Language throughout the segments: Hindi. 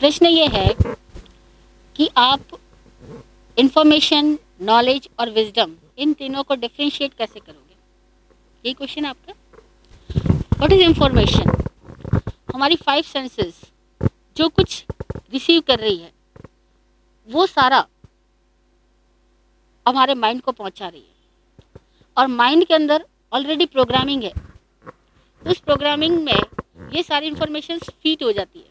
प्रश्न ये है कि आप इंफॉर्मेशन, नॉलेज और विजडम इन तीनों को डिफरेंशिएट कैसे करोगे? यही क्वेश्चन है आपका। What is information? हमारी 5 सेंसेस जो कुछ रिसीव कर रही है वो सारा हमारे माइंड को पहुंचा रही है, और माइंड के अंदर ऑलरेडी प्रोग्रामिंग है। तो उस प्रोग्रामिंग में ये सारी इंफॉर्मेशन फीड हो जाती है,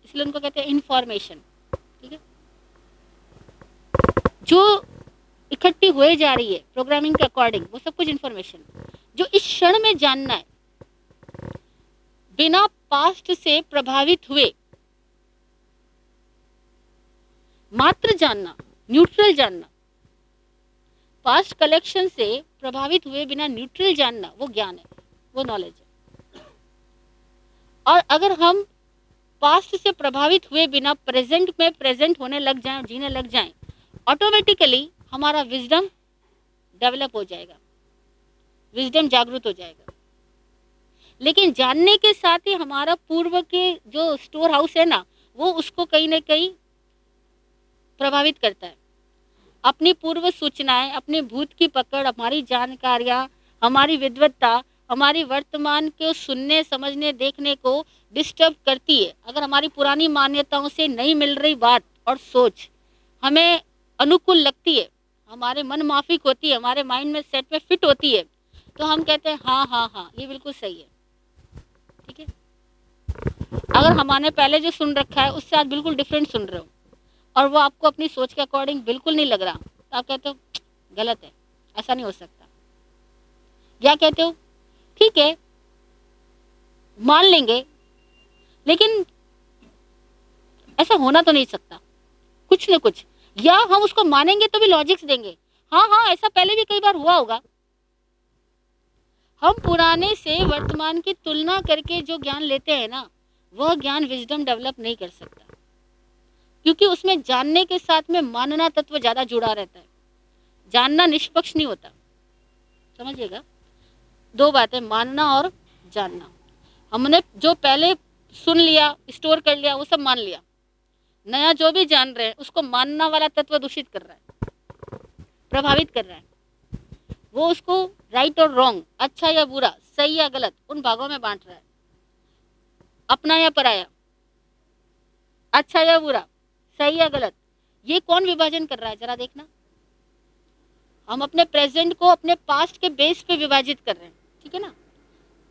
इसलिए उनको कहते हैं इंफॉर्मेशन। ठीक है, जो इकट्ठी हुए जा रही है प्रोग्रामिंग के अकॉर्डिंग, वो सब कुछ इंफॉर्मेशन जो इस क्षण में जानना है, बिना पास्ट से प्रभावित हुए मात्र जानना, न्यूट्रल जानना। पास्ट कलेक्शन से प्रभावित हुए बिना न्यूट्रल जानना वो ज्ञान है, वो नॉलेज है। और अगर हम पास्ट से प्रभावित हुए बिना प्रेजेंट में प्रेजेंट होने लग जाएं, जीने लग जाएं, ऑटोमेटिकली हमारा विजडम डेवलप हो जाएगा, विजडम जागृत हो जाएगा। लेकिन जानने के साथ ही हमारा पूर्व के जो स्टोर हाउस है ना, वो उसको कहीं ना कहीं प्रभावित करता है। अपनी पूर्व सूचनाएं, अपने भूत की पकड़, हमारी जानकारियां, हमारी विद्वत्ता हमारी वर्तमान के सुनने, समझने, देखने को डिस्टर्ब करती है। अगर हमारी पुरानी मान्यताओं से नहीं मिल रही बात और सोच हमें अनुकूल लगती है, हमारे मन माफिक होती है, हमारे माइंड में सेट में फिट होती है, तो हम कहते हैं हाँ हाँ हाँ ये बिल्कुल सही है। ठीक है, अगर हमने पहले जो सुन रखा है उससे आज बिल्कुल डिफरेंट सुन रहे हो और वो आपको अपनी सोच के अकॉर्डिंग बिल्कुल नहीं लग रहा, तो आप कहते हो गलत है, ऐसा नहीं हो सकता। या कहते हो ठीक है मान लेंगे, लेकिन ऐसा होना तो नहीं सकता, कुछ न कुछ। या हम उसको मानेंगे तो भी लॉजिक्स देंगे, हाँ हाँ ऐसा पहले भी कई बार हुआ होगा। हम पुराने से वर्तमान की तुलना करके जो ज्ञान लेते हैं ना, वह ज्ञान विजडम डेवलप नहीं कर सकता, क्योंकि उसमें जानने के साथ में मानना तत्व ज्यादा जुड़ा रहता है। जानना निष्पक्ष नहीं होता, समझिएगा। दो बातें, मानना और जानना। हमने जो पहले सुन लिया, स्टोर कर लिया, वो सब मान लिया। नया जो भी जान रहे हैं उसको मानना वाला तत्व दूषित कर रहा है, प्रभावित कर रहा है। वो उसको राइट और रॉन्ग, अच्छा या बुरा, सही या गलत, उन भागों में बांट रहा है। अपना या पराया, अच्छा या बुरा, सही या गलत, ये कौन विभाजन कर रहा है जरा देखना। हम अपने प्रेजेंट को अपने पास्ट के बेस पे विभाजित कर रहे हैं। ठीक है ना,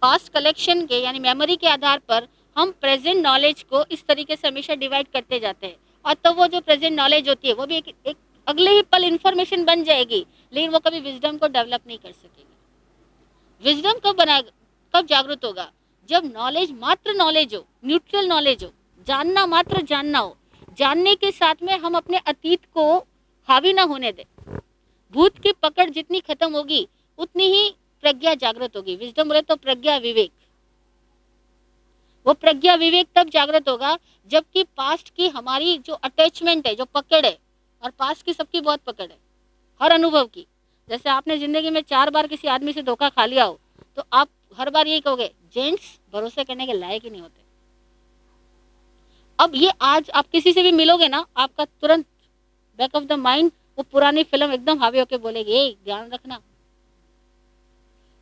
पास्ट कलेक्शन के यानी मेमोरी के आधार पर हम प्रेजेंट नॉलेज को इस तरीके से हमेशा डिवाइड करते जाते हैं, और तो वो जो प्रेजेंट नॉलेज होती है वो भी एक अगले ही पल इंफॉर्मेशन बन जाएगी, लेकिन वो कभी विजडम को डेवलप नहीं कर सकेगी। विजडम कब बनाएगा, कब जागृत होगा? जब नॉलेज मात्र नॉलेज हो, न्यूट्रल नॉलेज हो, जानना मात्र जानना हो। जानने के साथ में हम अपने अतीत को हावी ना होने दें। भूत की पकड़ जितनी खत्म होगी उतनी ही प्रज्ञा जागृत होगी। विजडम बोले तो प्रज्ञा विवेक। वो प्रज्ञा विवेक तब जागृत होगा जबकि पास्ट की हमारी जो अटैचमेंट है, जो पकड़ है, और पास्ट की सबकी बहुत पकड़ है, हर अनुभव की। जैसे आपने जिंदगी में 4 बार किसी आदमी से धोखा खा लिया हो, तो आप हर बार यही कहोगे जेंट्स भरोसे करने के लायक ही नहीं होते। अब ये आज आप किसी से भी मिलोगे ना, आपका तुरंत बैक ऑफ द माइंड वो पुरानी फिल्म एकदम हावी होके बोलेगी ए ध्यान रखना।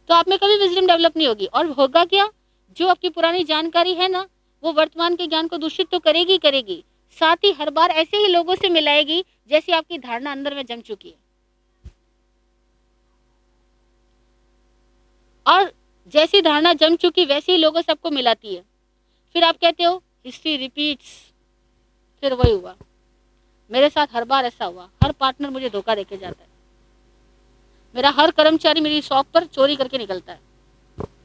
तो आप में कभी विजडम डेवलप नहीं होगी, और होगा क्या, जो आपकी पुरानी जानकारी है ना, वो वर्तमान के ज्ञान को दूषित तो करेगी करेगी, साथ ही हर बार ऐसे ही लोगों से मिलाएगी जैसी आपकी धारणा अंदर में जम चुकी है। और जैसी धारणा जम चुकी वैसे ही लोगों से आपको मिलाती है। फिर आप कहते हो हिस्ट्री रिपीट्स। फिर वही हुआ, मेरे साथ हर बार ऐसा हुआ, हर पार्टनर मुझे धोखा देके जाता है, मेरा हर कर्मचारी मेरी शॉप पर चोरी करके निकलता है,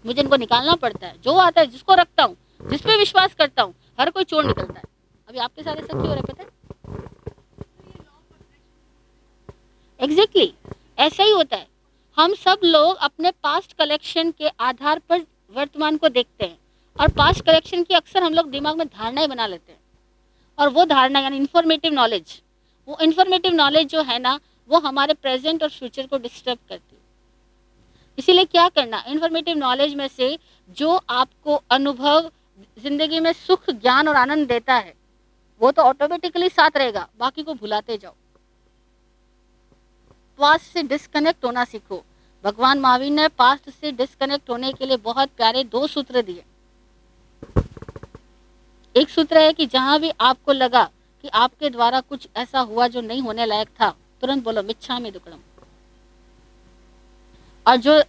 मुझे इनको निकालना पड़ता है, जो आता है जिसको रखता हूँ, जिस पे विश्वास करता हूँ, हर कोई चोर निकलता है। अभी आपके साथ ऐसा क्यों हो रहा है पता है? एग्जैक्टली ऐसा ही होता है। हम सब लोग अपने पास्ट कलेक्शन के आधार पर वर्तमान को देखते हैं, और पास्ट कलेक्शन की अक्सर हम लोग दिमाग में धारणाएं बना लेते हैं, और वो धारणा यानी इन्फॉर्मेटिव नॉलेज, वो इन्फॉर्मेटिव नॉलेज जो है ना, वो हमारे प्रेजेंट और फ्यूचर को डिस्टर्ब करती है। इसीलिए क्या करना, इन्फॉर्मेटिव नॉलेज में से जो आपको अनुभव, जिंदगी में सुख, ज्ञान और आनंद देता है, वो तो ऑटोमेटिकली साथ रहेगा, बाकी को भुलाते जाओ। पास्ट से डिस्कनेक्ट होना सीखो। भगवान महावीर ने पास्ट से डिस्कनेक्ट होने के लिए बहुत प्यारे 2 सूत्र दिए। एक सूत्र है कि जहां भी आपको लगा कि आपके द्वारा कुछ ऐसा हुआ जो नहीं होने लायक था, तुरंत बोलो मिच्छामि दुक्कडम। और जो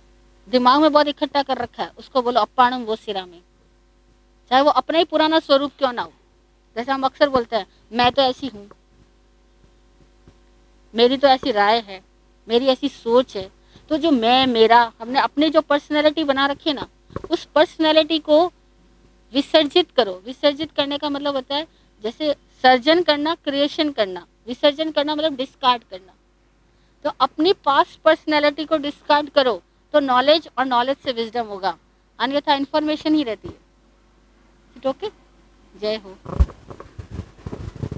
दिमाग में बहुत इकट्ठा कर रखा है उसको बोलो अप्पाणम वो सिरामी, चाहे वो अपना ही पुराना स्वरूप क्यों ना हो। जैसे हम अक्सर बोलते हैं मैं तो ऐसी हूं, मेरी तो ऐसी राय है, मेरी ऐसी सोच है। तो जो मैं मेरा हमने अपनी जो पर्सनैलिटी बना रखी है ना, उस पर्सनैलिटी को विसर्जित करो। विसर्जित करने का मतलब होता है जैसे सर्जन करना, क्रिएशन करना। विसर्जन करना मतलब डिस्कार्ड करना। तो अपनी पास्ट पर्सनैलिटी को डिस्कार्ड करो तो नॉलेज, और नॉलेज से विजडम होगा, अन्यथा इन्फॉर्मेशन ही रहती है। ओके, जय हो।